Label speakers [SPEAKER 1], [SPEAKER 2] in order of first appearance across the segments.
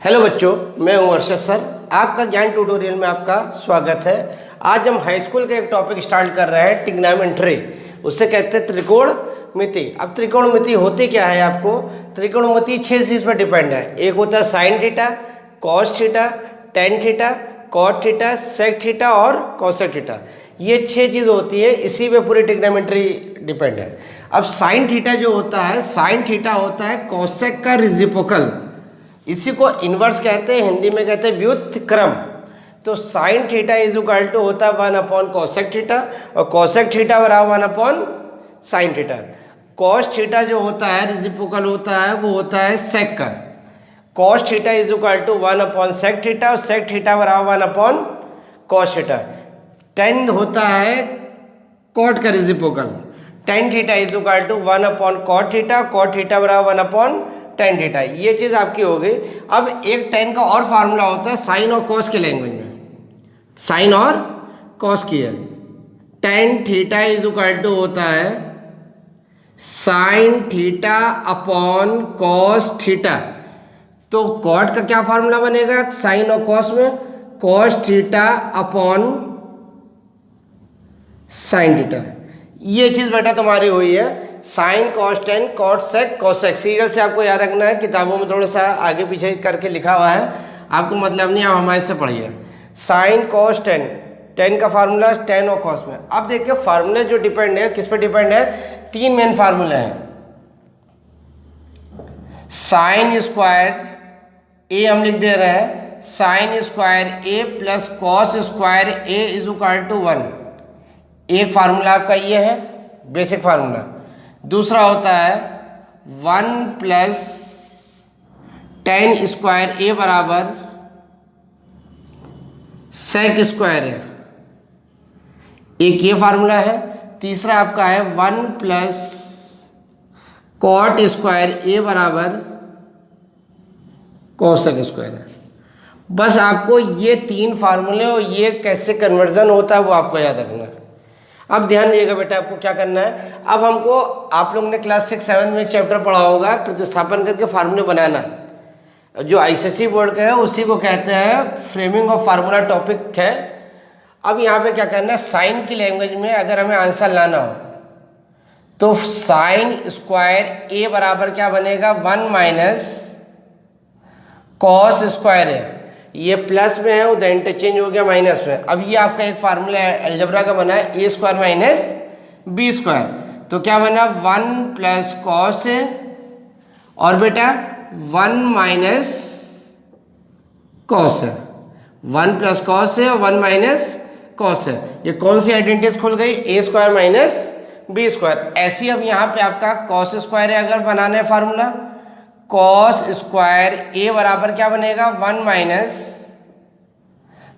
[SPEAKER 1] Hello बच्चों, मैं हूं अर्शद सर। आपका ज्ञान ट्यूटोरियल में आपका स्वागत है। आज हम हाई स्कूल का एक टॉपिक स्टार्ट कर रहे हैं, ट्रिग्नोमेट्री। उससे कहते हैं त्रिकोणमिति। अब त्रिकोणमिति होती क्या है? आपको त्रिकोणमिति 6 चीज़ पर डिपेंड है। एक होता है sine theta, cos theta, tan theta, cot theta, sec theta और कोसेक थीटा। ये 6 चीज़ होती है, इसी पे पूरी ट्रिग्नोमेट्री डिपेंड है। अब साइन थीटा जो होता है, साइन थीटा होता है कोसेक का रेसिप्रोकल। इसी को इन्वर्स कहते हैं, हिंदी में कहते हैं व्युत्क्रम। तो sine theta is equal to होता है 1 अपॉन कोसेक थीटा, और कोसेक थीटा बराबर 1 upon sine theta. Cos theta जो होता है रेसिप्रोकल होता है, वो होता है सेक का। Cos theta is equal to 1 upon sec theta, और सेक थीटा बराबर 1 अपॉन कॉस थीटा। टेन होता है कॉट का reciprocal. Tan theta is equal to 1 upon cot theta, cot theta बराबर 1 अपॉन टेन थीटा। ये चीज़ आपकी हो गई। अब एक टेन का और फार्मूला होता है साइन और कॉस के लैंग्वेज में, साइन और कॉस की है। Tan theta is equal to होता है sine theta upon cos theta. तो कॉट का क्या फार्मूला बनेगा साइन और कॉस में? Cos theta upon sine theta. ये चीज़ बेटा तुम्हारी हुई है sine cos tan cot sec cosec. Serial से आपको याद रखना है, किताबों में थोड़ा सा आगे पीछे करके लिखा हुआ है, आपको मतलब नहीं, आप हमारे से पढ़िए। साइन कॉस टेन, टेन का फार्मूला टेन और कॉस में। अब देखिए फार्मूले जो डिपेंड है, किस पे डिपेंड है? 3 मेन फार्मूले हैं। साइन स्क्वायर ए हम लिख दे रहे हैं, sine square A plus cos square A is equal to 1। एक फार्मूला आपका ये है बेसिक फार्मूला। दूसरा होता है 1 प्लस टेन स्क्वायर ए बराबर सेक स्क्वायर है, एक ये फार्मूला है। तीसरा आपका है 1 प्लस कॉट स्क्वायर ए बराबर कोसेक स्क्वायर है। बस आपको ये 3 फार्मूले और ये कैसे कन्वर्जन होता है वो आपको याद रखना है। अब ध्यान दिएगा बेटा, आपको क्या करना है। अब हमको, आप लोग ने क्लास 6-7 में एक चैप्टर पढ़ा होगा प्रतिस्थापन करके फार्मूले बनाना, जो आईसीएसई बोर्ड का है, उसी को कहते हैं फ्रेमिंग ऑफ फार्मूला टॉपिक है। अब यहाँ पे क्या करना है, साइन की लैंग्वेज में अगर हमें आंसर लाना हो तो साइन स्क्वायर ए बराबर क्या बनेगा 1 माइनस कॉस स्क्वायर है। ये प्लस में है, उधर इंटरचेंज हो गया माइनस में। अब ये आपका एक फार्मूला अलजेब्रा का बना है, ए स्क्वायर माइनस बी स्क्वायर। तो क्या बना 1 प्लस कॉस है, और बेटा 1 माइनस कॉस है। 1 प्लस कॉस है और 1 माइनस कॉस है। ये कौन सी आइडेंटिटीज खुल गई? ए स्क्वायर माइनस बी स्क्वायर। ऐसी अब यहाँ पे आपका कॉस स्क्वायर है, अगर बनाना है फार्मूला, कॉस स्क्वायर ए बराबर क्या बनेगा 1 माइनस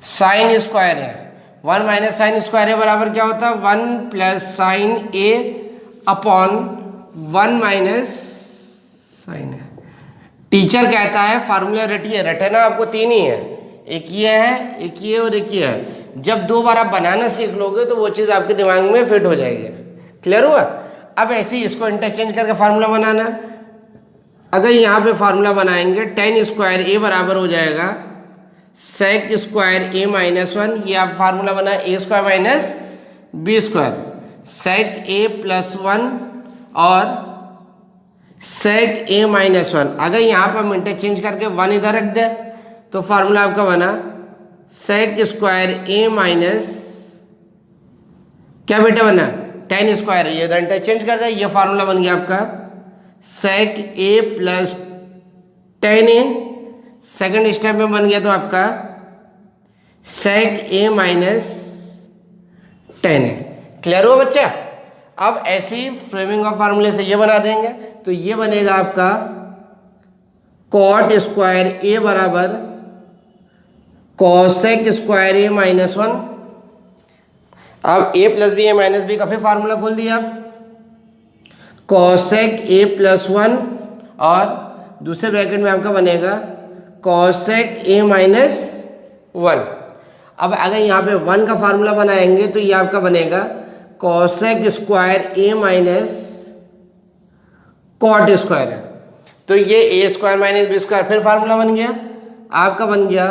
[SPEAKER 1] साइन स्क्वायर है। 1 माइनस साइन स्क्वायर ए बराबर क्या होता है 1 plus sine A upon 1 minus sine है। टीचर कहता है फार्मूला रटिए, रटना आपको 3 ही है, एक ये है, एक ये और एक ये है। जब 2 बार आप बनाना सीख लोगे तो वो चीज़ आपके दिमाग में फिट हो जाएगी। क्लियर हुआ? अब ऐसे ही इसको इंटरचेंज करके फार्मूला बनाना। अगर यहाँ पे फार्मूला बनाएंगे, टेन स्क्वायर ए बराबर हो जाएगा सेक स्क्वायर ए माइनस 1। ये आप फार्मूला बना ए square minus B square, sec A plus 1 और सेक ए माइनस 1। अगर यहाँ पर हम इंटरचेंज करके 1 इधर रख दे तो फार्मूला आपका बना सेक स्क्वायर ए माइनस क्या बेटा बना 10 स्क्वायर। ये इधर इंटरचेंज कर दे, ये फार्मूला बन गया आपका सेक A plus 10 A. Second step में बन गया तो आपका सेक ए माइनस 10 ए। क्लियर हुआ बच्चा? अब ऐसी फ्रेमिंग ऑफ फार्मूले से ये बना देंगे तो ये बनेगा आपका कॉट स्क्वायर ए बराबर कोसेक स्क्वायर ए माइनस 1। अब ए प्लस बी ए माइनस बी का फिर फार्मूला खोल दिया आप, कोसेक ए प्लस 1 और दूसरे ब्रैकेट में आपका बनेगा कोसेक ए माइनस 1। अब अगर यहाँ पे 1 का फार्मूला बनाएंगे तो ये आपका बनेगा कोसेक स्क्वायर ए माइनस कॉट स्क्वायर है। तो ये ए स्क्वायर माइनस बी स्क्वायर फिर फार्मूला बन गया आपका बन गया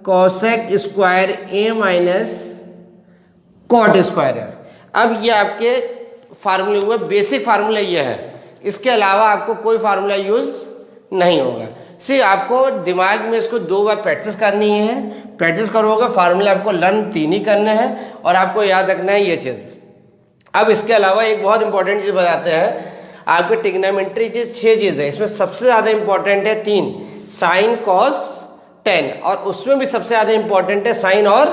[SPEAKER 1] कॉसेक स्क्वायर ए माइनस कॉट स्क्वायर है। अब ये आपके फार्मूले हुए, बेसिक फार्मूला ये है, इसके अलावा आपको कोई फार्मूला यूज नहीं होगा। सिर्फ आपको दिमाग में इसको 2 बार प्रैक्टिस करनी है, प्रैक्टिस करोगे फार्मूला आपको लर्न 3 ही करने हैं और आपको याद रखना है ये चीज़। अब इसके अलावा एक बहुत इंपॉर्टेंट चीज़ बताते हैं आपके ट्रिग्नोमेट्री चीज़ 6 चीज़ है, इसमें सबसे ज़्यादा इंपॉर्टेंट है 3, साइन कॉस टेन, और उसमें भी सबसे ज़्यादा इंपॉर्टेंट है साइन और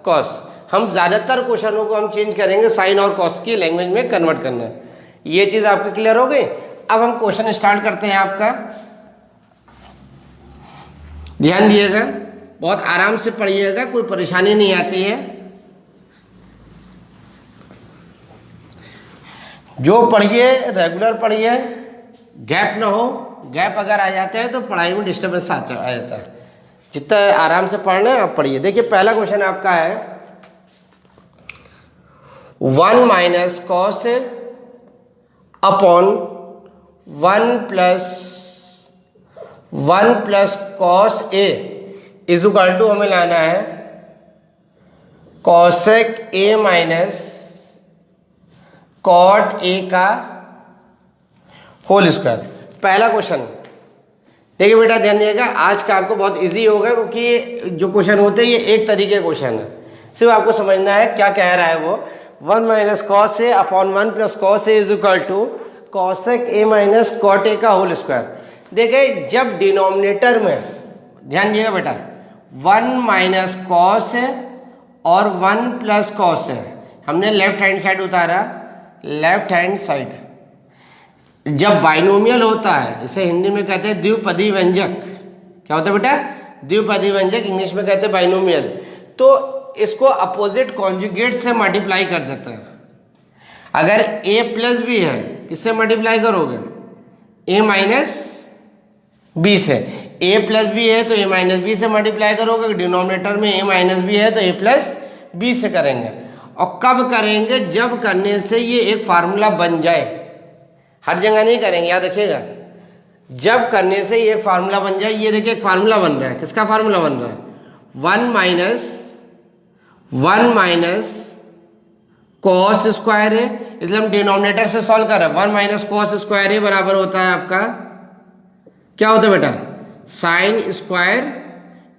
[SPEAKER 1] कॉस। हम ज़्यादातर क्वेश्चनों को हम चेंज करेंगे साइन और कॉस की लैंग्वेज में कन्वर्ट करना है। ये चीज़ आपकी क्लियर हो गई। अब हम क्वेश्चन स्टार्ट करते हैं आपका, ध्यान दिएगा, बहुत आराम से पढ़िएगा, कोई परेशानी नहीं आती है। जो पढ़िए रेगुलर पढ़िए, गैप ना हो, गैप अगर आ जाता है तो पढ़ाई में डिस्टर्बेंस आ जाता है। जितना आराम से पढ़ना है आप पढ़िए। देखिए पहला क्वेश्चन आपका है 1 minus cos upon 1 plus cos A is equal to, हमें लाना है cosec A minus cot A का होल स्क्वायर। पहला क्वेश्चन देखिए बेटा, ध्यान दिएगा, आज का आपको बहुत इजी होगा क्योंकि जो क्वेश्चन होते हैं ये एक तरीके के क्वेश्चन है, सिर्फ आपको समझना है क्या कह रहा है वो। 1 minus cos A upon 1 plus cos A is equal to cosec A minus cot A का होल स्क्वायर। देखिए जब डिनोमिनेटर में, ध्यान दिएगा बेटा, 1 माइनस कॉस है और 1 प्लस कॉस है, हमने लेफ्ट हैंड साइड उतारा, लेफ्ट हैंड साइड। जब बाइनोमियल होता है, इसे हिंदी में कहते हैं द्विपदी व्यंजक, क्या होता है बेटा, द्विपदी व्यंजक, इंग्लिश में कहते हैं बाइनोमियल, तो इसको अपोजिट कॉन्जुगेट से मल्टीप्लाई कर देते हैं। अगर a प्लस बी है, किससे मल्टीप्लाई करोगे, a माइनस बी से। a प्लस बी है तो a माइनस बी से मल्टीप्लाई करोगे, डिनोमिनेटर में a माइनस बी है तो a प्लस बी से करेंगे। और कब करेंगे, जब करने से ये एक फार्मूला बन जाए, हर जगह नहीं करेंगे, याद रखिएगा, जब करने से ये एक फार्मूला बन जाए। ये देखिए एक फार्मूला बन रहा है, किसका फार्मूला बन रहा है, 1 माइनस कॉस स्क्वायर है, इसलिए हम डिनोमिनेटर से सॉल्व कर रहे हैं। 1 माइनस कॉस स्क्वायर है बराबर होता है आपका, क्या होता है बेटा, साइन स्क्वायर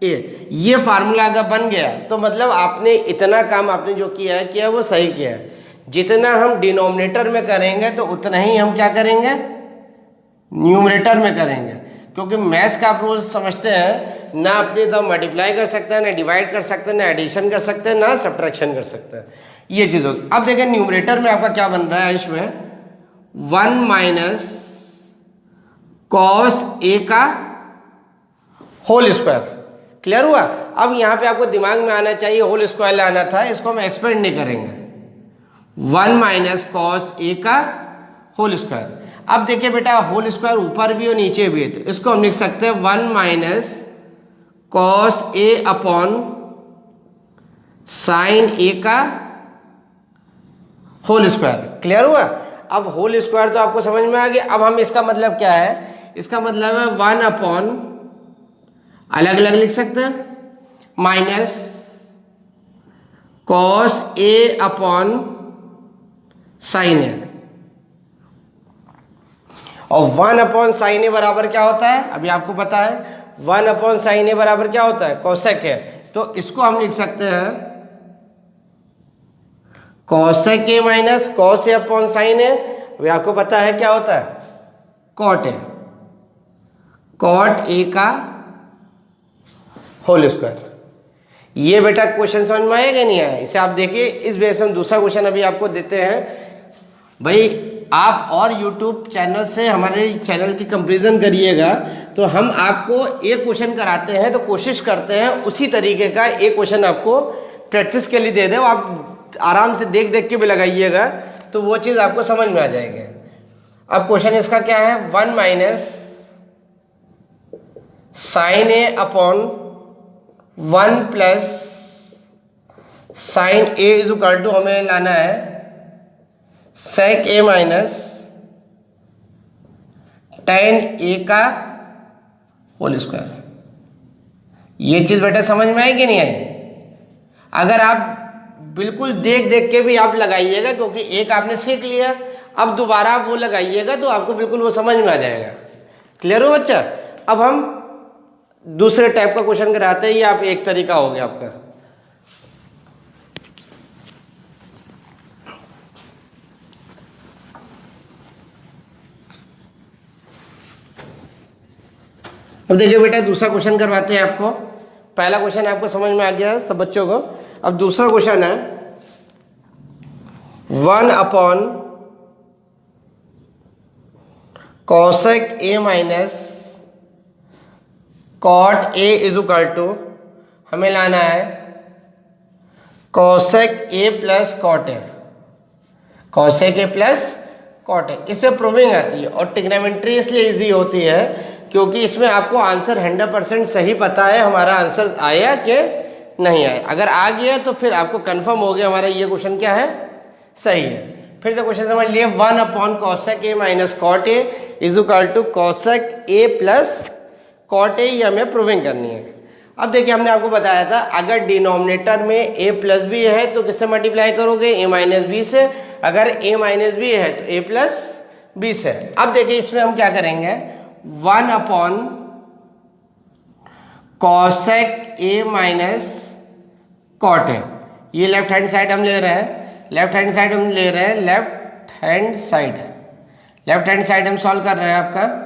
[SPEAKER 1] ए। ये फार्मूला अगर बन गया तो मतलब आपने इतना काम आपने जो किया है वो सही किया है। जितना हम डिनोमिनेटर में करेंगे तो उतना ही हम क्या करेंगे, न्यूमरेटर में करेंगे, क्योंकि मैथ्स का आप रूल समझते हैं ना, अपनी तो मल्टीप्लाई कर सकते हैं, ना डिवाइड कर सकते हैं, ना एडिशन कर सकते हैं, ना सब्ट्रैक्शन कर सकते हैं, ये चीज़ होगी। अब देखिए न्यूमरेटर में आपका क्या बन रहा है, इसमें 1 माइनस कॉस ए का होल स्क्वायर। क्लियर हुआ। अब यहाँ पे आपको दिमाग में आना चाहिए, होल स्क्वायर लाना था, इसको हम एक्सपेंड नहीं करेंगे, 1 माइनस कॉस ए का होल स्क्वायर। अब देखिए बेटा, होल स्क्वायर ऊपर भी और नीचे भी है, तो इसको हम लिख सकते हैं 1 minus cos A upon sine ए का होल स्क्वायर। क्लियर हुआ। अब होल स्क्वायर तो आपको समझ में आ गया। अब हम इसका मतलब क्या है, इसका मतलब है 1 अपॉन, अलग अलग लिख सकते हैं, minus cos A upon sine ए, और 1 अपॉन साइन ए बराबर क्या होता है, अभी आपको पता है 1 अपॉन साइन ए बराबर क्या होता है, कोसेक है। तो इसको हम लिख सकते हैं cosec A minus cos A upon sine A, अभी आपको पता है क्या होता है, कॉट ए, कॉट ए का होल स्क्वायर। ये बेटा क्वेश्चन समझ में आएगा नहीं आया, इसे आप देखिए। इस वजह से हम दूसरा क्वेश्चन अभी आपको देते हैं। भाई आप और YouTube चैनल से हमारे चैनल की कंपैरिजन करिएगा, तो हम आपको एक क्वेश्चन कराते हैं तो कोशिश करते हैं उसी तरीके का एक क्वेश्चन आपको प्रैक्टिस के लिए दे दें, आप आराम से देख देख के भी लगाइएगा तो वो चीज़ आपको समझ में आ जाएगी। अब क्वेश्चन इसका क्या है, 1 minus sine A upon 1 plus sine A is equal to, हमें लाना है सेक ए माइनस टेन ए का होल स्क्वायर। ये चीज़ बेटा समझ में आई कि नहीं आई? अगर आप बिल्कुल देख देख के भी आप लगाइएगा, क्योंकि एक आपने सीख लिया, अब दोबारा आप वो लगाइएगा तो आपको बिल्कुल वो समझ में आ जाएगा। क्लियर हो बच्चा? अब हम दूसरे टाइप का क्वेश्चन कराते हैं। ये आप एक तरीका हो गया आपका। अब देखिए बेटा, दूसरा क्वेश्चन करवाते हैं आपको। पहला क्वेश्चन आपको समझ में आ गया सब बच्चों को। अब दूसरा क्वेश्चन है 1 upon cosec A minus cot A is equal to, हमें लाना है cosec A plus cot A, cosec A plus cot A. इससे प्रूविंग आती है, और ट्रिग्नोमेट्री इसलिए इजी होती है क्योंकि इसमें आपको आंसर 100% सही पता है हमारा आंसर आया कि नहीं आया। अगर आ गया तो फिर आपको कंफर्म हो गया हमारा ये क्वेश्चन क्या है, सही है। फिर से क्वेश्चन समझ लिए, 1 upon cosec A minus cot A is equal to cosec A plus cot A, ये हमें प्रूविंग करनी है। अब देखिए, हमने आपको बताया था अगर डिनोमिनेटर में ए प्लस बी है तो किससे मल्टीप्लाई करोगे, ए माइनस बी से। अगर ए माइनस बी है तो ए प्लस बी से। अब देखिए इसमें हम क्या करेंगे, 1 upon cosec A minus cot A, ये लेफ्ट हैंड साइड हम ले रहे हैं, लेफ्ट हैंड साइड हम ले रहे हैं, left hand side, left hand side हम सॉल्व कर रहे हैं। आपका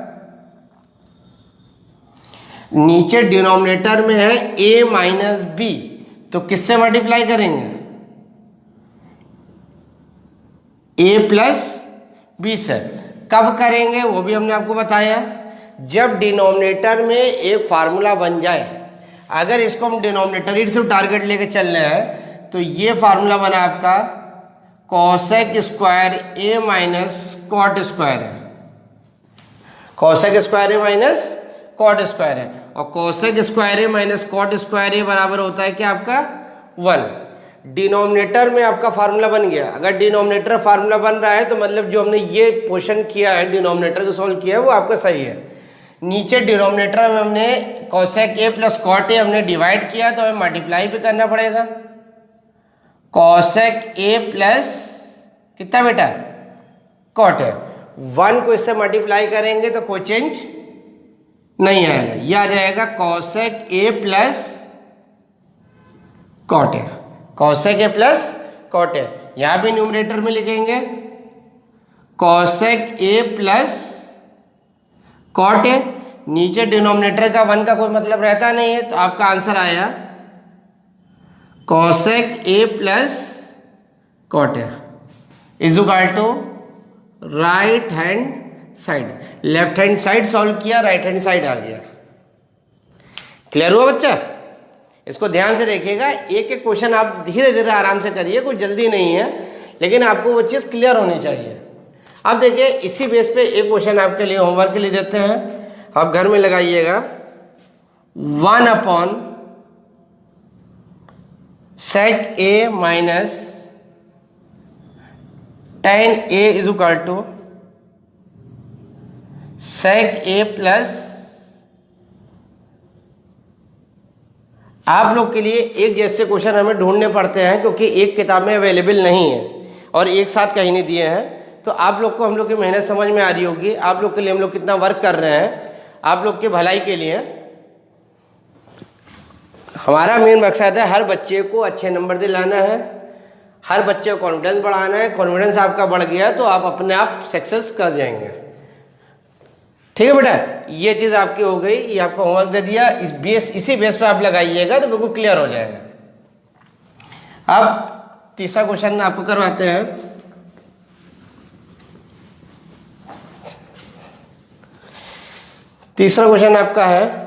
[SPEAKER 1] नीचे डिनोमिनेटर में है a माइनस बी, तो किससे मल्टीप्लाई करेंगे, a प्लस बी से। कब करेंगे वो भी हमने आपको बताया, जब डिनोमिनेटर में एक फार्मूला बन जाए। अगर इसको हम डिनोमिनेटर ही सिर्फ टारगेट लेके चल रहे हैं तो ये फार्मूला बना आपका कॉसेक स्क्वायर ए माइनस कॉट स्क्वायर है, कॉसेक स्क्वायर ए माइनस कॉट स्क्वायर है, और कॉसेक स्क्वायर ए माइनस कॉट स्क्वायर ए बराबर होता है कि आपका 1। डिनोमिनेटर में आपका फार्मूला बन गया। अगर डिनोमिनेटर फार्मूला बन रहा है तो मतलब जो हमने ये पोर्शन किया है डिनोमिनेटर को सॉल्व किया है वो आपका सही है। नीचे डिनोमिनेटर में हमने cosec A plus cot A हमने डिवाइड किया तो हमें मल्टीप्लाई भी करना पड़ेगा। कॉसेक ए प्लस कितना बेटा, कॉट ए, 1 को इससे मल्टीप्लाई करेंगे तो कोई चेंज नहीं आएगा, यह आ जाएगा cosec A plus cot A, cosec A plus cot A. यहां भी न्यूमरेटर में लिखेंगे cosec A plus cot A, नीचे डिनोमिनेटर का 1 का कोई मतलब रहता नहीं है, तो आपका आंसर आया cosec A plus cot A is equal to right hand side. Left hand side solve किया, राइट हैंड साइड आ गया। क्लियर हुआ बच्चा? इसको ध्यान से देखिएगा, एक एक क्वेश्चन आप धीरे धीरे आराम से करिए, कोई जल्दी नहीं है, लेकिन आपको वो चीज़ क्लियर होनी चाहिए। अब देखिए इसी बेस पे एक क्वेश्चन आपके लिए होमवर्क के लिए देते हैं, आप घर में लगाइएगा। 1 upon sec A minus tan A is equal to sec A plus. आप लोग के लिए एक जैसे क्वेश्चन हमें ढूंढने पड़ते हैं क्योंकि एक किताब में अवेलेबल नहीं है और एक साथ कहीं नहीं दिए हैं, तो आप लोग को हम लोग की मेहनत समझ में आ रही होगी। आप लोग के लिए हम लोग कितना वर्क कर रहे हैं, आप लोग के भलाई के लिए। हमारा मेन मकसद है हर बच्चे को अच्छे नंबर दिलाना है, हर बच्चे को कॉन्फिडेंस बढ़ाना है। कॉन्फिडेंस आपका बढ़ गया तो आप अपने आप सक्सेस कर जाएंगे। ठीक है बेटा, ये चीज़ आपकी हो गई, ये आपको होमवर्क दे दिया, इसी बेस पे आप लगाइएगा तो बिल्कुल क्लियर हो जाएगा। अब तीसरा क्वेश्चन आपको करवाते हैं। तीसरा क्वेश्चन आपका है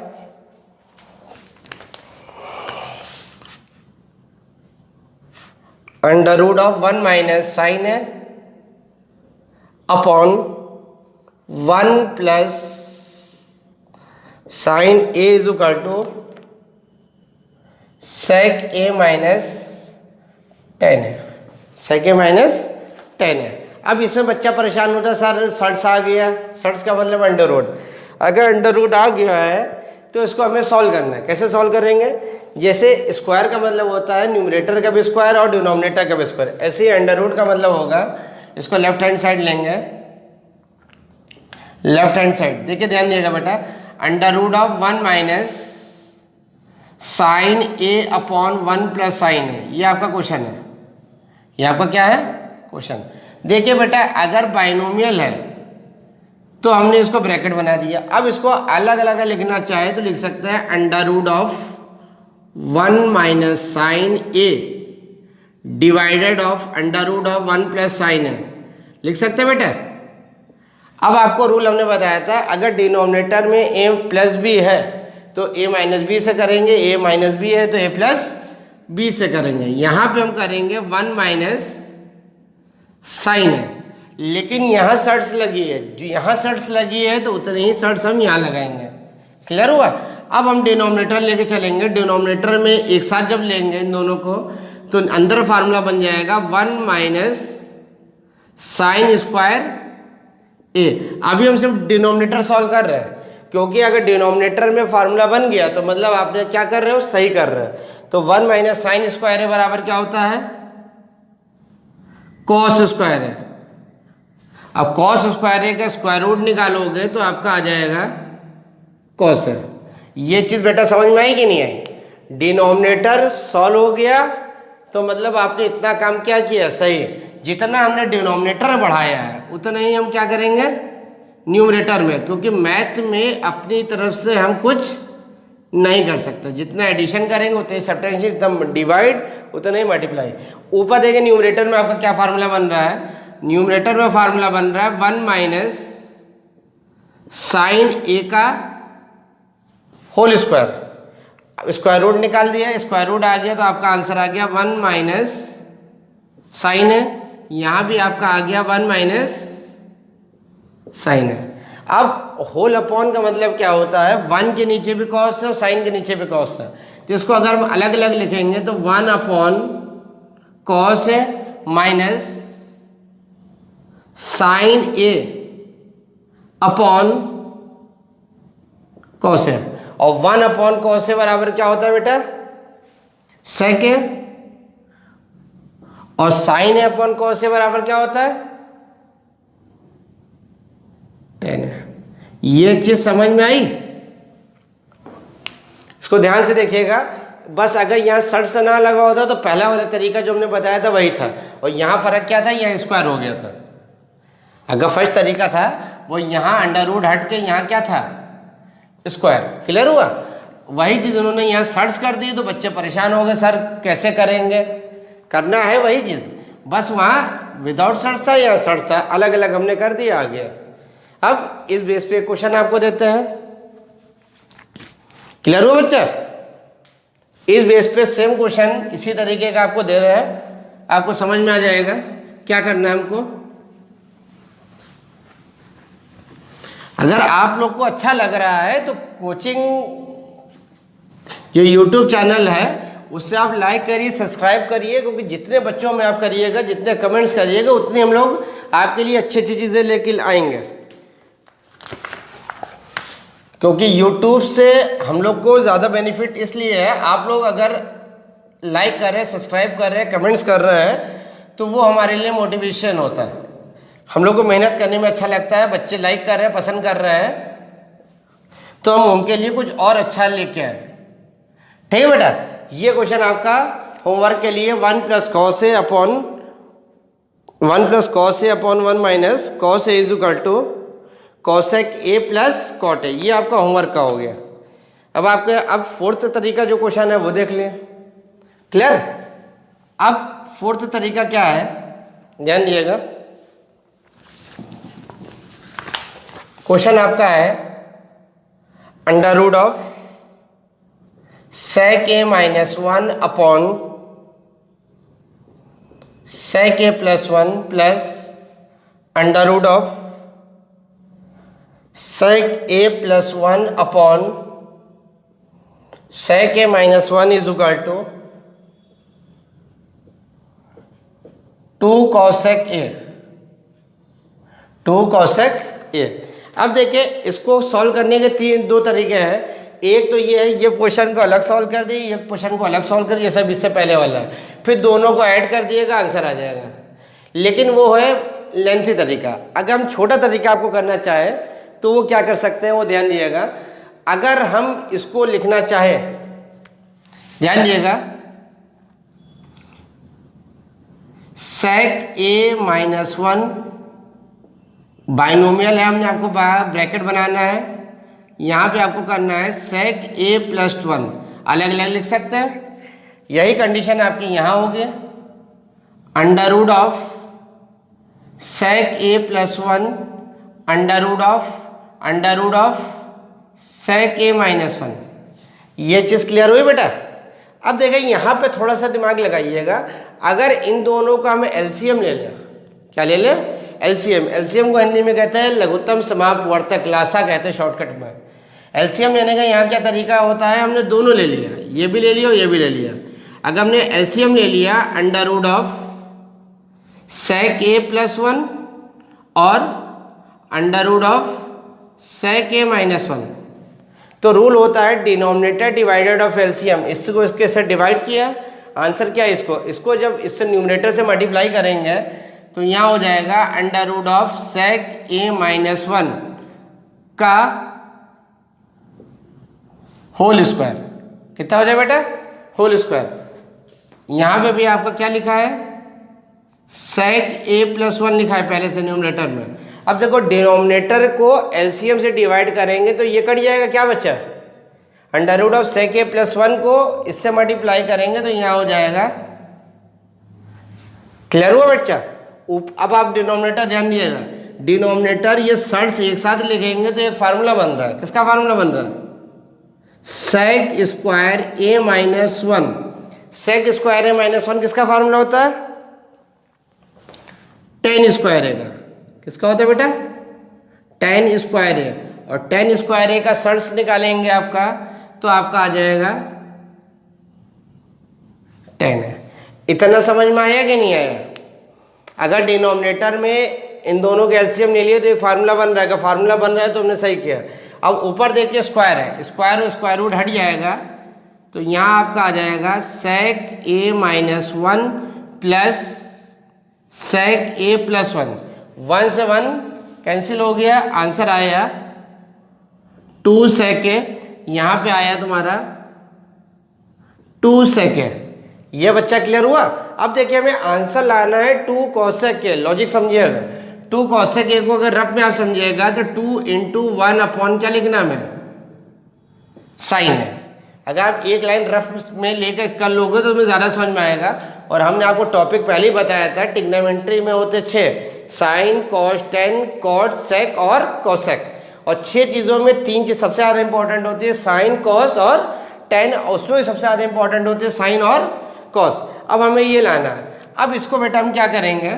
[SPEAKER 1] under root of 1 minus sine है upon 1 plus sine A is equal to sec A minus 10 है, सेक ए माइनस 10 है। अब इसमें बच्चा परेशान होता है, सर सर्ट्स आ गया, सर्ट्स का मतलब अंडर रूट। अगर अंडर रूट आ गया है तो इसको हमें सॉल्व करना है। कैसे सॉल्व करेंगे? जैसे स्क्वायर का मतलब होता है न्यूमरेटर का भी स्क्वायर और डिनोमिनेटर का भी स्क्वायर, ऐसे ही अंडर रूट का मतलब होगा, इसको लेफ्ट हैंड साइड लेंगे, लेफ्ट हैंड साइड देखिए, ध्यान दिएगा बेटा, under root of 1 minus sine A upon 1 plus sine है, ये आपका क्वेश्चन है, ये आपका क्या है? क्वेश्चन। देखिए बेटा, अगर बाइनोमियल है तो हमने इसको ब्रैकेट बना दिया। अब इसको अलग अलग लिखना चाहे तो लिख सकते हैं under root of 1 minus sine A divided of under root of 1 plus sine है, लिख सकते हैं बेटा। अब आपको रूल हमने बताया था, अगर डिनोमिनेटर में ए प्लस बी है तो ए माइनस बी से करेंगे, ए माइनस बी है तो ए प्लस बी से करेंगे। यहाँ पे हम करेंगे 1 माइनस साइन है, लेकिन यहाँ शर्ट्स लगी है, जो यहाँ शर्ट्स लगी है तो उतने ही शर्ट्स हम यहाँ लगाएंगे। क्लियर हुआ? अब हम डिनोमिनेटर लेके चलेंगे, डिनोमिनेटर में एक साथ जब लेंगे इन दोनों को तो अंदर फार्मूला बन जाएगा 1 माइनस साइन स्क्वायर ए। अभी हम सिर्फ डिनोमिनेटर सॉल्व कर रहे हैं, क्योंकि अगर डिनोमिनेटर में फार्मूला बन गया तो मतलब आपने क्या कर रहे हो? सही कर रहे हो। तो 1 माइनस साइन स्क्वायर ए बराबर क्या होता है? कॉस स्क्वायर है। अब कॉस स्क्वायर ए का स्क्वायर रूट निकालोगे तो आपका आ जाएगा कॉस है। ये चीज बेटा समझ में आई कि नहीं आई? डिनोमिनेटर सॉल्व हो गया तो मतलब आपने इतना काम क्या किया? सही। जितना हमने डिनोमिनेटर बढ़ाया है उतना ही हम क्या करेंगे न्यूमरेटर में, क्योंकि मैथ में अपनी तरफ से हम कुछ नहीं कर सकते। जितना एडिशन करेंगे उतने सब्ट्रैक्शन, जितना डिवाइड उतना ही मल्टीप्लाई। ऊपर देखिए न्यूमरेटर में आपका क्या फार्मूला बन रहा है? न्यूमरेटर में फार्मूला बन रहा है 1 माइनस साइन ए का होल स्क्वायर। स्क्वायर रूट निकाल दिया, स्क्वायर रूट आ गया तो आपका आंसर आ गया 1 माइनस साइन है। यहाँ भी आपका आ गया 1 माइनस साइन है। अब होल अपॉन का मतलब क्या होता है? 1 के नीचे भी कॉस है और साइन के नीचे भी कॉस है, तो इसको अगर हम अलग अलग लिखेंगे तो 1 अपॉन कॉस है minus sine A upon cos है, और 1 अपॉन कॉस है बराबर क्या होता है बेटा? सेक है, और साइन ए अपॉन कॉस है बराबर क्या होता है? टेन है। ये चीज समझ में आई? इसको ध्यान से देखिएगा। बस अगर यहाँ शर्ट से ना लगा होता तो पहला वाला तरीका जो हमने बताया था वही था, और यहाँ फर्क क्या था? यहाँ स्क्वायर हो गया था। अगर फर्स्ट तरीका था वो यहाँ अंडर रूट हट के यहाँ क्या था? स्क्वायर। क्लियर हुआ? वही चीज उन्होंने यहाँ सर्च कर दी तो बच्चे परेशान हो गए, सर कैसे करेंगे? करना है वही चीज, बस वहाँ विदाउट सर्च था, यहाँ सर्च था, अलग अलग हमने कर दिया, आ गया। अब इस बेस पे क्वेश्चन आपको देते हैं। क्लियर हुआ बच्चा? इस बेस पे सेम क्वेश्चन इसी तरीके का आपको दे रहे हैं, आपको समझ में आ जाएगा क्या करना है हमको। अगर आप लोग को अच्छा लग रहा है तो कोचिंग जो YouTube चैनल है उससे आप लाइक करिए, सब्सक्राइब करिए, क्योंकि जितने बच्चों में आप करिएगा, जितने कमेंट्स करिएगा, उतनी हम लोग आपके लिए अच्छी अच्छी चीज़ें लेके आएंगे। क्योंकि YouTube से हम लोग को ज़्यादा बेनिफिट इसलिए है, आप लोग अगर लाइक कर रहे हैं, सब्सक्राइब कर रहे हैं, कमेंट्स कर रहे हैं तो वो हमारे लिए मोटिवेशन होता है। हम लोग को मेहनत करने में अच्छा लगता है, बच्चे लाइक कर रहे हैं, पसंद कर रहे हैं, तो हम उनके लिए कुछ और अच्छा लेके आए। ठीक है बेटा? ये क्वेश्चन आपका होमवर्क के लिए 1 plus cos A upon 1 minus cos A is equal to cosec A plus cot A, ये आपका होमवर्क का हो गया। अब आपके अब फोर्थ तरीका जो क्वेश्चन है वो देख लें। क्लियर? अब फोर्थ तरीका क्या है, ध्यान दिएगा। क्वेश्चन आपका है under root of sec A minus 1 upon sec A plus 1 plus under root of sec A plus 1 upon sec A minus 1 is equal to 2 cosec A, 2 cosec A. अब देखिए इसको सॉल्व करने के दो तरीके हैं। एक तो ये है, ये क्वेश्चन को अलग सॉल्व कर दिए, ये क्वेश्चन को अलग सॉल्व कर दिए, जैसा इससे पहले वाला है, फिर दोनों को ऐड कर दिएगा, आंसर आ जाएगा। लेकिन वो है लेंथी तरीका। अगर हम छोटा तरीका आपको करना चाहें तो वो क्या कर सकते हैं, वो ध्यान दिएगा। अगर हम इसको लिखना चाहें, ध्यान दिएगा, sec a माइनस 1 बाइनोमियल है, हमने आपको ब्रैकेट बनाना है, यहाँ पे आपको करना है sec a प्लस 1, अलग अलग लिख सकते हैं। यही कंडीशन आपकी यहाँ होगी, under root of sec a plus 1 under root of sec a minus 1। ये चीज़ क्लियर हुई बेटा। अब देखिए यहाँ पे थोड़ा सा दिमाग लगाइएगा, अगर इन दोनों का हमें एलसीएम ले लें, क्या ले लें, एलसीएम को हिंदी में कहते हैं लघुत्तम समापवर्तक, लासा कहते हैं शॉर्टकट में। एलसीएम लेने का यहाँ क्या तरीका होता है, हमने दोनों ले लिया, ये भी ले लिया और ये भी ले लिया। अगर हमने एलसीएम ले लिया under root of sec a plus 1 और under root of sec a minus 1, तो रूल होता है डिनोमिनेटर डिवाइडेड ऑफ एलसीएम। इसको इसके से डिवाइड किया, आंसर क्या है, इसको जब इससे न्यूमरेटर से मल्टीप्लाई करेंगे तो यहाँ हो जाएगा under root of sec a minus 1 का होल स्क्वायर। कितना हो जाए बेटा, होल स्क्वायर। यहाँ पे भी आपका क्या लिखा है, sec a प्लस 1 लिखा है पहले से न्यूमरेटर में। अब देखो डिनोमिनेटर को एलसीएम से डिवाइड करेंगे तो ये कट जाएगा, क्या बच्चा, under root of sec a plus 1 को इससे मल्टीप्लाई करेंगे तो यहाँ हो जाएगा। क्लियर हुआ बच्चा। अब आप डिनोमिनेटर ध्यान दिएगा, डिनोमिनेटर ये सर्ट्स एक साथ लिखेंगे तो एक फार्मूला बन रहा है। किसका फार्मूला बन रहा है, sec square a minus 1। sec square a minus 1 किसका फार्मूला होता है, tan स्क्वायर a का। किसका होता है बेटा, tan स्क्वायर a, और tan स्क्वायर a का सर्ट्स निकालेंगे आपका तो आपका आ जाएगा tan है। इतना समझ में आया कि नहीं आया। अगर डिनोमिनेटर में इन दोनों के एलसीएम ले लिए तो एक फार्मूला बन रहा है, का फार्मूला बन रहा है तो हमने सही किया। अब ऊपर देखिए स्क्वायर है, स्क्वायर और स्क्वायर रूट हट जाएगा तो यहाँ आपका आ जाएगा sec a minus 1 plus sec a plus 1। 1 से 1 कैंसिल हो गया, आंसर आया 2 sec a। यहाँ पे आया तुम्हारा 2 sec a। ये बच्चा क्लियर हुआ। अब देखिए हमें आंसर लाना है 2 cosec a। लॉजिक समझिएगा, 2 cosec a को अगर रफ में आप समझिएगा तो 2 इंटू 1 अपॉन क्या लिखना है, साइन है। अगर आप एक लाइन रफ में लेकर कर लोगे तो तुम्हें ज़्यादा समझ में आएगा। और हमने आपको टॉपिक पहले ही बताया था, ट्रिग्नोमेट्री में होते 6, साइन, कॉस, टेन, कॉट, सेक और कोसेक। और 6 चीज़ों में 3 चीज़ सबसे ज़्यादा इंपॉर्टेंट होती है, साइन, कॉस और टेन। उसमें सबसे ज़्यादा इंपॉर्टेंट होती है साइन और कॉस। अब हमें ये लाना है। अब इसको बेटा हम क्या करेंगे,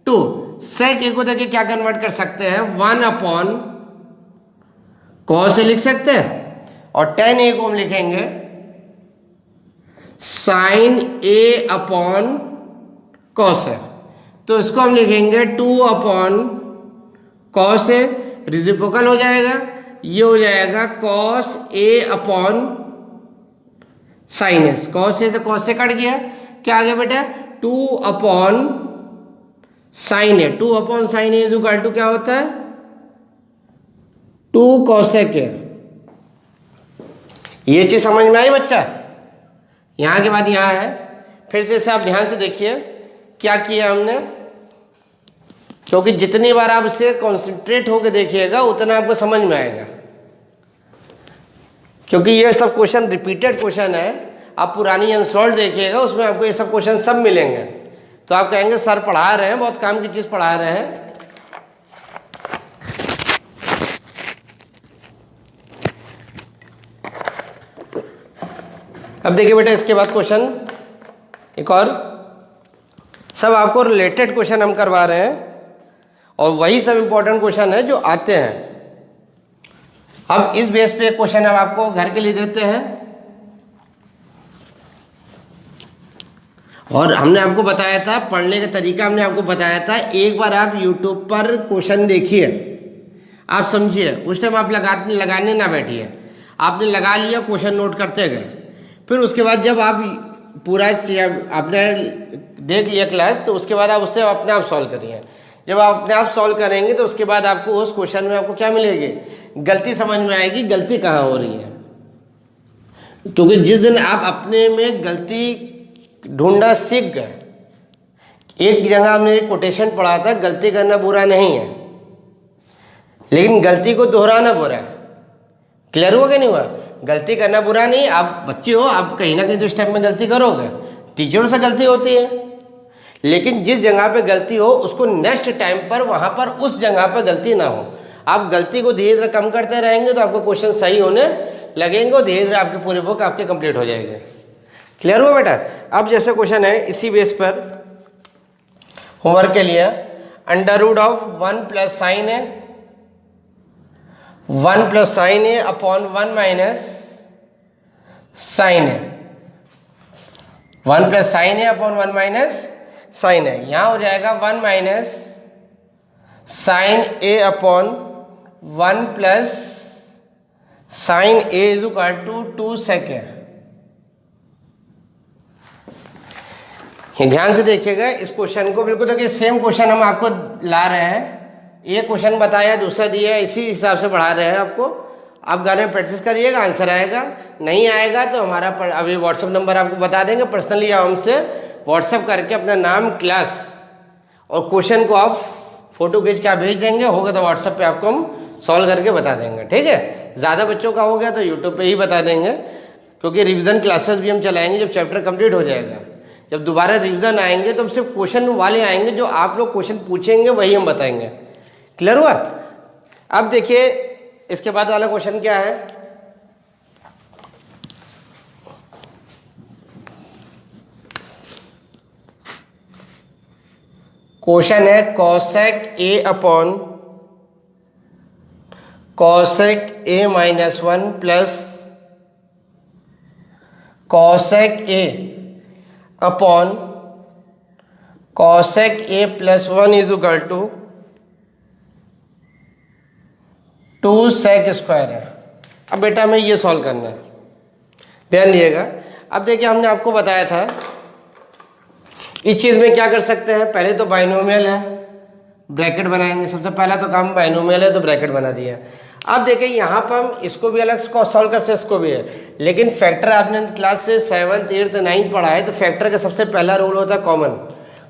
[SPEAKER 1] 2 सेक ए को देखिए क्या कन्वर्ट कर सकते हैं, 1 अपॉन कॉस ए लिख सकते हैं, और tan ए को हम लिखेंगे sign A upon cos A. तो इसको हम लिखेंगे 2 अपॉन कॉस ए, रेसिप्रोकल हो जाएगा, ये हो जाएगा cos A upon sign S. Cos A से कॉस ए कट गया, क्या आ गया बेटा 2 upon sine A. 2 upon sine A is equal to क्या होता है 2 कॉसेक ए। ये चीज समझ में आई बच्चा। यहां के बाद यहां है, फिर से इसे आप ध्यान से देखिए क्या किया हमने, क्योंकि जितनी बार आप इसे कॉन्सेंट्रेट होकर देखिएगा उतना आपको समझ में आएगा, क्योंकि ये सब क्वेश्चन रिपीटेड क्वेश्चन है। आप पुरानी अनसॉल्व देखिएगा, उसमें आपको ये सब क्वेश्चन सब मिलेंगे। तो आप कहेंगे सर पढ़ा रहे हैं, बहुत काम की चीज पढ़ा रहे हैं। अब देखिए बेटा, इसके बाद क्वेश्चन एक और, सब आपको रिलेटेड क्वेश्चन हम करवा रहे हैं और वही सब इंपॉर्टेंट क्वेश्चन है जो आते हैं। अब इस बेस पे एक क्वेश्चन हम आपको घर के लिए देते हैं, और हमने आपको बताया था पढ़ने का तरीका, हमने आपको बताया था एक बार आप YouTube पर क्वेश्चन देखिए, आप समझिए, उस टाइम आप लगाने ना बैठिए। आपने लगा लिया, क्वेश्चन नोट करते गए। फिर उसके बाद जब आप पूरा आपने देख लिया क्लास, तो उसके बाद आप उससे अपने आप सॉल्व करिए। जब आप अपने आप सॉल्व करेंगे तो उसके बाद आपको उस क्वेश्चन में आपको क्या मिलेगी, गलती समझ में आएगी, गलती कहाँ हो रही है। क्योंकि जिस दिन आप अपने में गलती ढूंढना सीख गए, एक जगह हमने एक कोटेशन पढ़ा था, गलती करना बुरा नहीं है लेकिन गलती को दोहराना बुरा है। क्लियर हुआ कि नहीं हुआ? गलती करना बुरा नहीं, आप बच्चे हो, आप कहीं ना कहीं तो स्टेप में गलती करोगे, टीचरों से गलती होती है, लेकिन जिस जगह पे गलती हो उसको नेक्स्ट टाइम पर वहां पर उस जगह पर गलती ना हो। आप गलती को धीरे धीरे कम करते रहेंगे तो आपको क्वेश्चन सही होने लगेंगे और धीरे धीरे आपके पूरे बुक आपके कंप्लीट हो जाएंगे। क्लियर हुआ बेटा? अब जैसे क्वेश्चन है इसी बेस पर होमवर्क के लिए, under root of 1 plus sine है 1 plus sine A upon 1 minus sine है, 1 plus sine A upon 1 minus sine है। यहां हो जाएगा 1 minus sine A upon 1 plus sine A is equal to 2 second. ध्यान से देखिएगा इस क्वेश्चन को, बिल्कुल देखिए सेम क्वेश्चन हम आपको ला रहे हैं, एक क्वेश्चन बताया दूसरा दिया है, इसी हिसाब से पढ़ा रहे हैं आपको। आप घर में प्रैक्टिस करिएगा, आंसर आएगा, नहीं आएगा तो हमारा अभी व्हाट्सएप नंबर आपको बता देंगे, पर्सनली आप हमसे व्हाट्सएप करके अपना नाम, क्लास और क्वेश्चन को आप फोटो खींच के आप भेज देंगे, होगा तो व्हाट्सएप पे आपको हम सॉल्व करके बता देंगे। ठीक है, ज़्यादा बच्चों का हो गया तो यूट्यूब पे ही बता देंगे, क्योंकि रिवीजन क्लासेस भी हम चलाएंगे जब चैप्टर कंप्लीट हो जाएगा। जब दोबारा रिवीजन आएंगे तो सिर्फ क्वेश्चन वाले आएंगे, जो आप लोग क्वेश्चन पूछेंगे वही हम बताएंगे। क्लियर हुआ? अब देखिए इसके बाद वाला क्वेश्चन क्या है, क्वेश्चन है cosec A upon cosec A minus 1 plus cosec A upon cosec A plus 1 is equal to 2 sec square है। अब बेटा हमें ये सॉल्व करना है, ध्यान दिएगा। अब देखिए हमने आपको बताया था इस चीज़ में क्या कर सकते हैं, पहले तो बाइनोमियल है, ब्रैकेट बनाएंगे, सबसे पहला तो काम बाइनोमियल है तो ब्रैकेट बना दिया। अब देखिए यहाँ पर हम इसको भी अलग सॉल्व कर सकते, इसको भी है, लेकिन फैक्टर आपने क्लास से 7th 8th 9th पढ़ा है, तो फैक्टर का सबसे पहला रूल होता है कॉमन।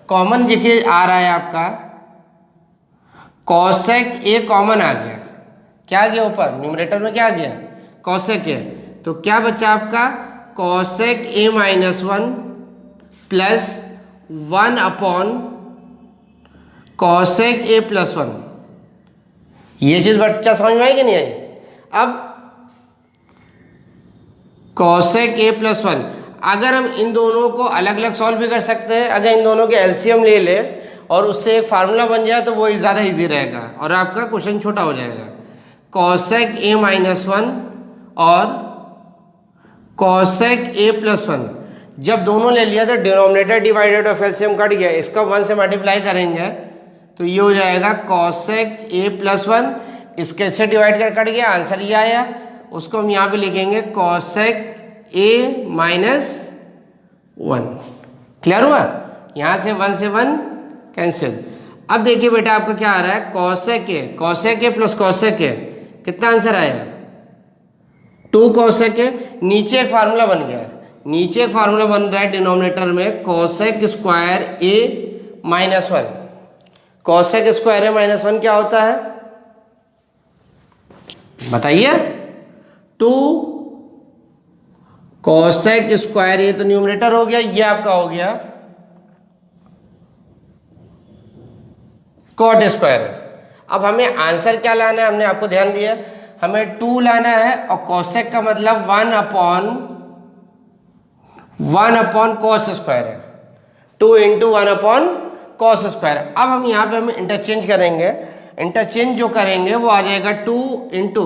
[SPEAKER 1] कॉमन देखिए आ रहा है आपका कॉसेक ए, कॉमन आ गया, क्या आ गया ऊपर न्यूमरेटर में, क्या आ गया कॉसेक ए, तो क्या बचा आपका cosec A minus 1 plus 1 upon cosec A plus 1। ये चीज बच्चा समझ में आई कि नहीं आई? अब कॉसेक ए प्लस 1, अगर हम इन दोनों को अलग अलग सॉल्व भी कर सकते हैं, अगर इन दोनों के एलसीएम ले ले और उससे एक फार्मूला बन जाए तो वो ज़्यादा इजी रहेगा और आपका क्वेश्चन छोटा हो जाएगा। कॉसेक ए माइनस 1 और कॉसेक ए प्लस 1, जब दोनों ले लिया तो denominator divided of LCM cut गया, इसका 1 से मल्टीप्लाई करेंगे तो ये हो जाएगा कॉसेक ए प्लस 1, इसके से डिवाइड कर कट गया, आंसर ये आया। उसको हम यहाँ पे लिखेंगे कॉसेक ए माइनस 1। क्लियर हुआ? यहाँ से 1 से 1 कैंसिल। अब देखिए बेटा आपका क्या आ रहा है, कॉसेक ए प्लस कॉसेक ए, कितना आंसर आया 2 कॉसेक ए। नीचे एक फार्मूला बन गया, नीचे एक फार्मूला बन रहा है डिनोमिनेटर में कॉसेक स्क्वायर ए माइनस 1। कॉसेक स्क्वायर ए माइनस 1 क्या होता है बताइए? 2 कॉसेक स्क्वायर, ये तो न्यूमरेटर हो गया, ये आपका हो गया कॉट स्क्वायर। अब हमें आंसर क्या लाना है, हमने आपको ध्यान दिया, हमें 2 लाना है और कॉसेक का मतलब 1 अपॉन कॉस स्क्वायर है, 2 इंटू 1 अपॉन कॉस स्क्वायर। अब हम यहाँ पे हम इंटरचेंज करेंगे, इंटरचेंज जो करेंगे वो आ जाएगा 2 इंटू,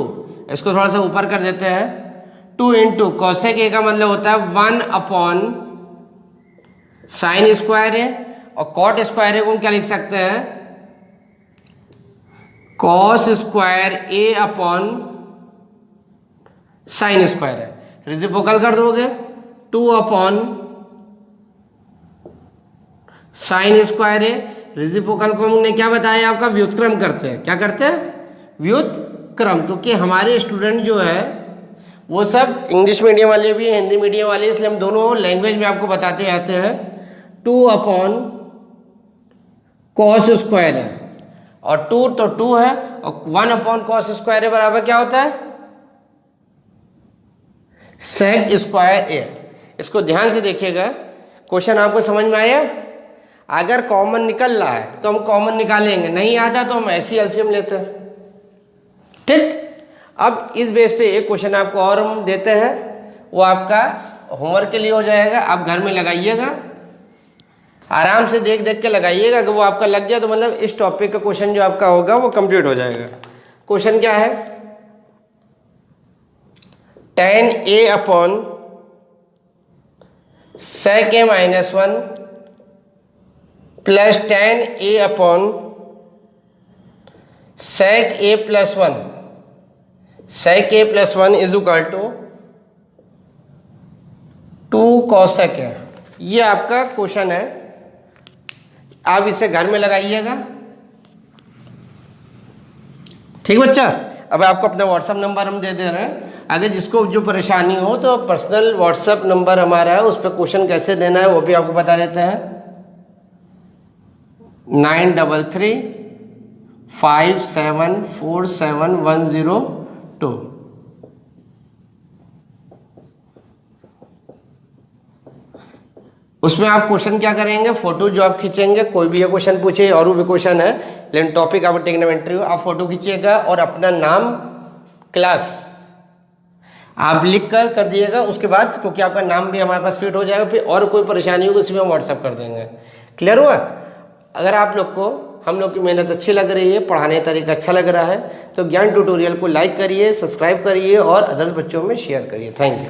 [SPEAKER 1] इसको थोड़ा सा ऊपर कर देते हैं, 2 इंटू कॉसेक ए का मतलब होता है 1 अपॉन साइन स्क्वायर है, और कॉट स्क्वायर को हम क्या लिख सकते हैं, कॉस स्क्वायर ए अपॉन साइन स्क्वायर है, रेसिप्रोकल कर दोगे 2 अपॉन साइन स्क्वायर है, रेसिप्रोकल को हमने क्या बताया आपका व्युत्क्रम करते हैं, क्या करते हैं व्युत्क्रम, क्योंकि हमारे स्टूडेंट जो है वो सब इंग्लिश मीडियम वाले भी हिंदी मीडियम वाले, इसलिए हम दोनों लैंग्वेज में आपको बताते आते हैं। 2 अपॉन कॉस स्क्वायर है और 2 तो 2 है और 1 अपॉन कॉस स्क्वायर है बराबर क्या होता है सेक स्क्वायर ए। इसको ध्यान से देखिएगा, क्वेश्चन आपको समझ में आया। अगर कॉमन निकल रहा है तो हम कॉमन निकालेंगे, नहीं आता तो हम ऐसी एलसीएम लेते हैं, ठीक। अब इस बेस पे एक क्वेश्चन आपको और हम देते हैं, वो आपका होमवर्क के लिए हो जाएगा, आप घर में लगाइएगा, आराम से देख देख के लगाइएगा। अगर वो आपका लग गया तो मतलब इस टॉपिक का क्वेश्चन जो आपका होगा वो कंप्लीट हो जाएगा। क्वेश्चन क्या है, tan a upon sec a minus 1 plus tan a upon sec a plus 1, sec a plus 1 is equal to 2 cosec a। ये आपका क्वेश्चन है, आप इसे घर में लगाइएगा, ठीक बच्चा। अब आपको अपना व्हाट्सअप नंबर हम दे दे रहे हैं, अगर जिसको जो परेशानी हो तो पर्सनल व्हाट्सअप नंबर हमारा है, उस पर क्वेश्चन कैसे देना है वो भी आपको बता देते हैं। 9335747102। उसमें आप क्वेश्चन क्या करेंगे, फोटो जो आप खींचेंगे, कोई भी ये क्वेश्चन पूछे और भी क्वेश्चन है लेकिन टॉपिक आप ट्रिग्नोमेट्री हो, आप फोटो खींचिएगा और अपना नाम क्लास आप लिख कर दिएगा। उसके बाद क्योंकि आपका नाम भी हमारे पास फिट हो जाएगा, फिर और कोई परेशानी होगी उसमें हम व्हाट्सअप कर देंगे। क्लियर हुआ। अगर आप लोग को हम लोग की मेहनत अच्छी लग रही है, पढ़ाने का तरीका अच्छा लग रहा है तो ज्ञान ट्यूटोरियल को लाइक करिए, सब्सक्राइब करिए और अदर बच्चों में शेयर करिए। Thank you.